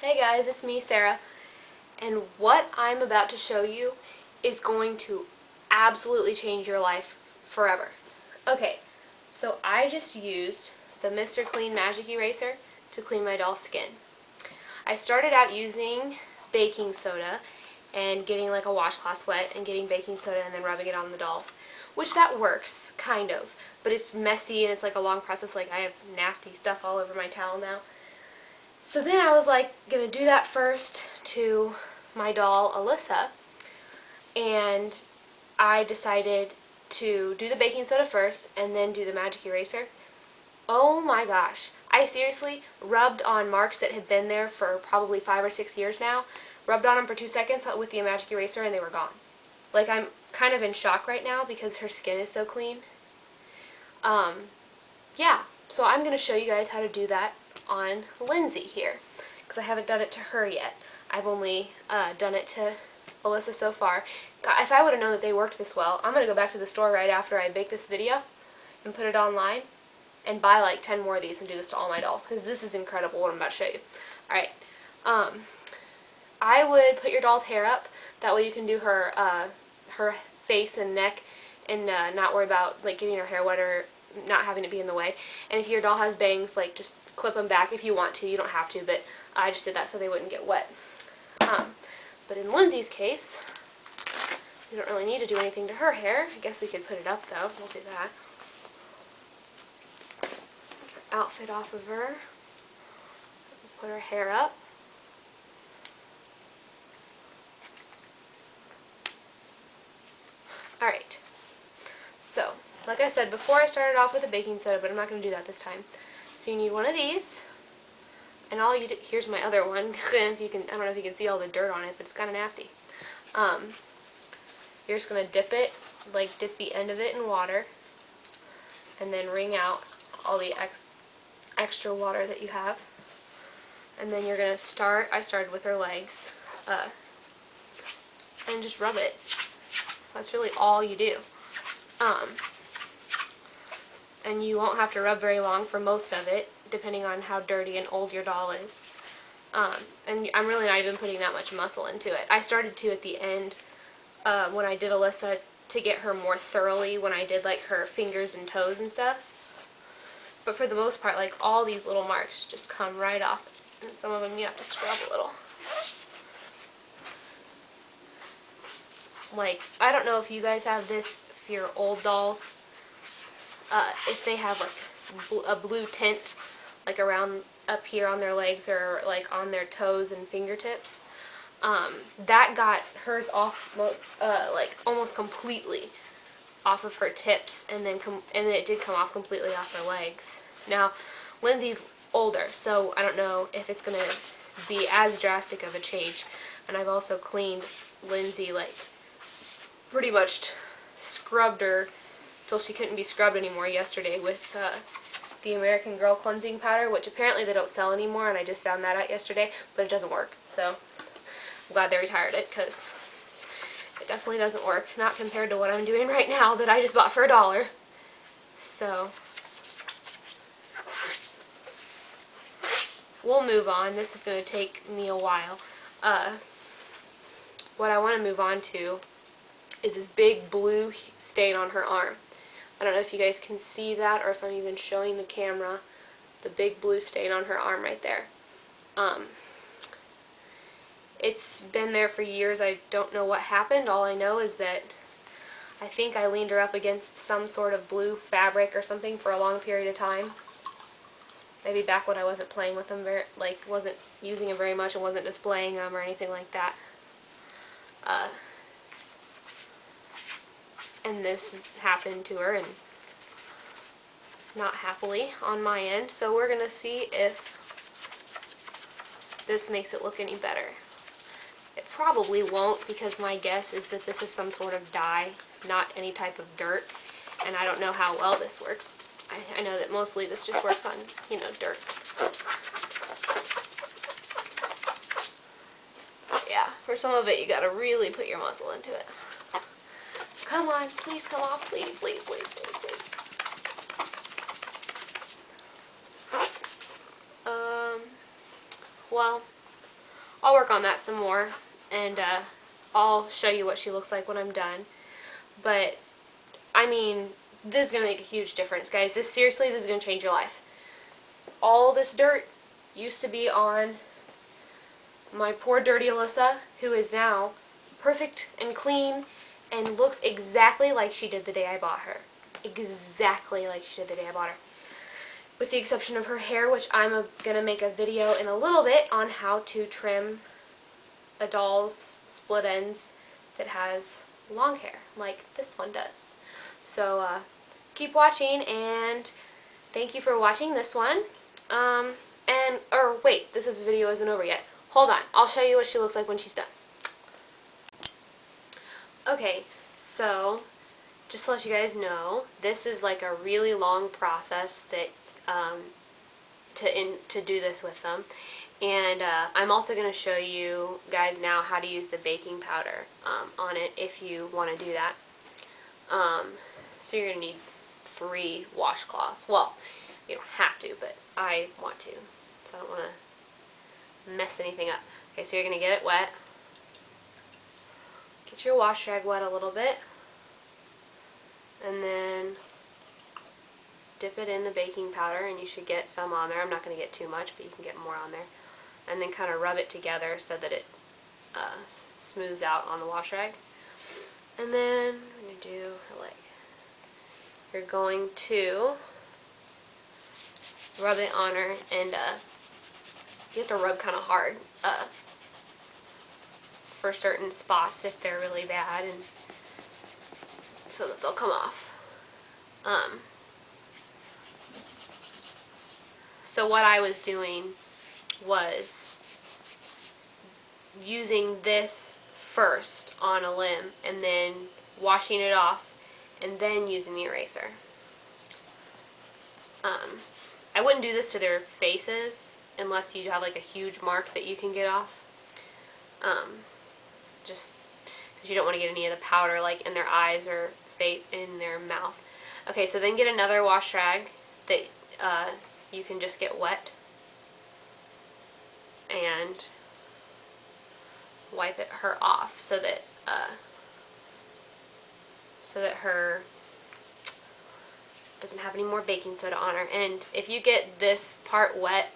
Hey guys, it's me, Sarah, and what I'm about to show you is going to absolutely change your life forever. Okay, so I just used the Mr. Clean Magic Eraser to clean my doll's skin. I started out using baking soda and getting like a washcloth wet and getting baking soda and then rubbing it on the dolls, which that works, kind of, but it's messy and it's like a long process. Like I have nasty stuff all over my towel now. So then I was like, gonna do that first to my doll, Alyssa, and I decided to do the baking soda first and then do the magic eraser. Oh my gosh. I seriously rubbed on marks that had been there for probably 5 or 6 years now, rubbed on them for 2 seconds with the magic eraser and they were gone. Like I'm kind of in shock right now because her skin is so clean. Yeah, so I'm going to show you guys how to do that on Lindsay here, because I haven't done it to her yet. I've only done it to Alyssa so far. God, if I would have known that they worked this well, I'm going to go back to the store right after I make this video and put it online and buy like 10 more of these and do this to all my dolls, because this is incredible what I'm about to show you. Alright, I would put your doll's hair up, that way you can do her her face and neck and not worry about like getting her hair wet or not having it be in the way. And if your doll has bangs, like just clip them back if you want to. You don't have to, but I just did that so they wouldn't get wet. But in Lindsay's case, we don't really need to do anything to her hair. I guess we could put it up though. We'll do that. Outfit off of her. Put her hair up. Alright. So, like I said before, I started off with a baking soda, but I'm not going to do that this time. So you need one of these, and all you do, here's my other one, if you can, I don't know if you can see all the dirt on it, but it's kind of nasty. You're just going to dip it, like dip the end of it in water, and then wring out all the extra water that you have. And then you're going to start, I started with her legs, and just rub it. That's really all you do. And you won't have to rub very long for most of it, depending on how dirty and old your doll is. And I'm really not even putting that much muscle into it. I started to at the end when I did Alyssa to get her more thoroughly when I did like her fingers and toes and stuff. But for the most part, like all these little marks just come right off, and some of them you have to scrub a little. Like, I don't know if you guys have this for your old dolls. If they have like a blue tint like around up here on their legs or like on their toes and fingertips, that got hers off like almost completely off of her tips, and then it did come off completely off her legs. Now Lindsay's older, so I don't know if it's gonna be as drastic of a change. And I've also cleaned Lindsay, like pretty much scrubbed her till she couldn't be scrubbed anymore yesterday with the American Girl cleansing powder, which apparently they don't sell anymore, and I just found that out yesterday, but it doesn't work. So I'm glad they retired it, because it definitely doesn't work, not compared to what I'm doing right now that I just bought for $1. So we'll move on. This is going to take me a while. What I want to move on to is this big blue stain on her arm. I don't know if you guys can see that or if I'm even showing the camera, the big blue stain on her arm right there. It's been there for years. I don't know what happened. All I know is that I think I leaned her up against some sort of blue fabric or something for a long period of time. Maybe back when I wasn't playing with them, wasn't using them very much and wasn't displaying them or anything like that. And this happened to her, and not happily on my end. So we're going to see if this makes it look any better. It probably won't, because my guess is that this is some sort of dye, not any type of dirt. And I don't know how well this works. I know that mostly this just works on, you know, dirt. Yeah, for some of it you gotta really put your muscle into it. Come on, please come off, please, please, please, please, please. Well, I'll work on that some more, and I'll show you what she looks like when I'm done. But, I mean, this is going to make a huge difference, guys. Seriously, this is going to change your life. All this dirt used to be on my poor dirty Alyssa, who is now perfect and clean and looks exactly like she did the day I bought her. Exactly like she did the day I bought her. With the exception of her hair, which I'm going to make a video in a little bit on how to trim a doll's split ends that has long hair, like this one does. So, keep watching, and thank you for watching this one. Or wait, this video isn't over yet. Hold on, I'll show you what she looks like when she's done. Okay, so, just to let you guys know, this is like a really long process that, to do this with them. And I'm also going to show you guys now how to use the baking powder on it if you want to do that. So you're going to need 3 washcloths. Well, you don't have to, but I want to. So I don't want to mess anything up. Okay, so you're going to get it wet. Get your wash rag wet a little bit. And then dip it in the baking powder, and you should get some on there. I'm not going to get too much, but you can get more on there. And then kind of rub it together so that it smooths out on the wash rag. And then we're going to do, like, you're going to rub it on her, and you have to rub kind of hard for certain spots if they're really bad, and so that they'll come off. So what I was doing was using this first on a limb and then washing it off and then using the eraser. I wouldn't do this to their faces unless you have like a huge mark that you can get off. Just because you don't want to get any of the powder like in their eyes or in their mouth. Okay, so then get another wash rag that you can just get wet and wipe her off so that her doesn't have any more baking soda on her. And if you get this part wet,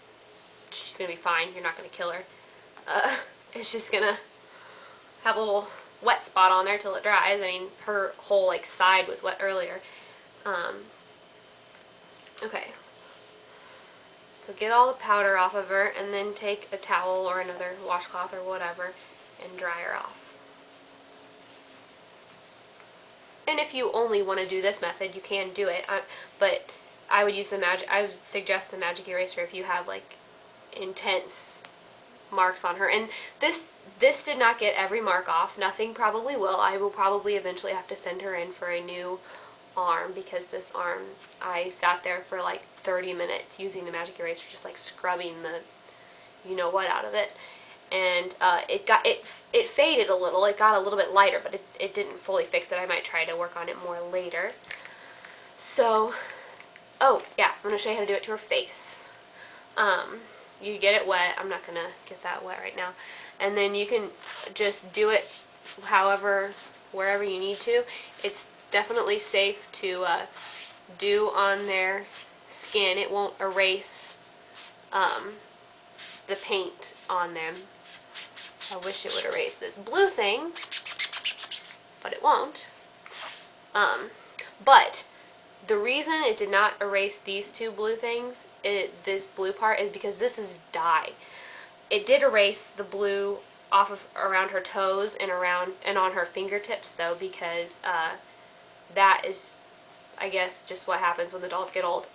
she's gonna be fine. You're not gonna kill her. It's just gonna have a little wet spot on there till it dries. I mean, her whole like side was wet earlier. Okay. So get all the powder off of her, and then take a towel or another washcloth or whatever and dry her off. And if you only want to do this method, you can do it. But I would use I would suggest the magic eraser if you have like intense marks on her. And this did not get every mark off. Nothing probably will. I will probably eventually have to send her in for a new arm, because this arm, I sat there for like 30 minutes using the magic eraser, just like scrubbing the you know what out of it. And it faded a little. It got a little bit lighter, but it didn't fully fix it. I might try to work on it more later. So, oh yeah, I'm going to show you how to do it to her face. You get it wet. I'm not going to get that wet right now. And then you can just do it wherever you need to. It's definitely safe to do on their skin. It won't erase the paint on them. I wish it would erase this blue thing, but it won't. But the reason it did not erase these 2 blue things, this blue part, is because this is dye. It did erase the blue off of around her toes and on her fingertips though, because that is, I guess, just what happens when the dolls get old.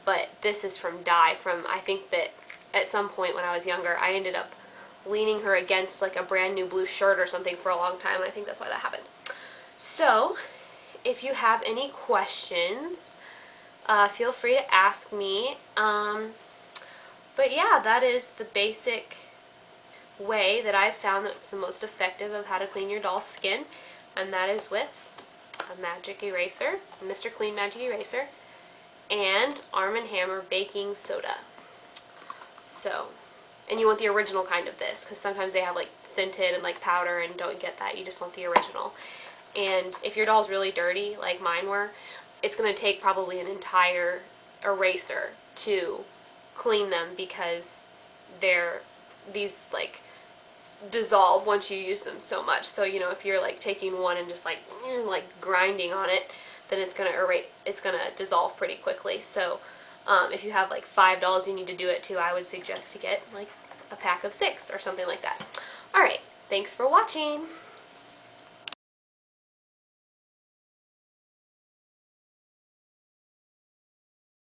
But this is from dye. I think that at some point when I was younger, I ended up leaning her against like a brand new blue shirt or something for a long time, and I think that's why that happened. So, if you have any questions, feel free to ask me. But yeah, that is the basic way that I've found that's the most effective of how to clean your doll's skin, and that is with a magic eraser, Mr. Clean Magic Eraser, and Arm & Hammer baking soda. So, And you want the original kind of this, because sometimes they have like scented and like powder, and don't get that. You just want the original. And if your doll's really dirty, like mine were, it's going to take probably an entire eraser to clean them, because these like dissolve once you use them so much. So, you know, if you're like taking one and just like grinding on it, then it's going to dissolve pretty quickly. So if you have like $5 you need to do it to, I would suggest to get like a pack of 6 or something like that. Alright, thanks for watching!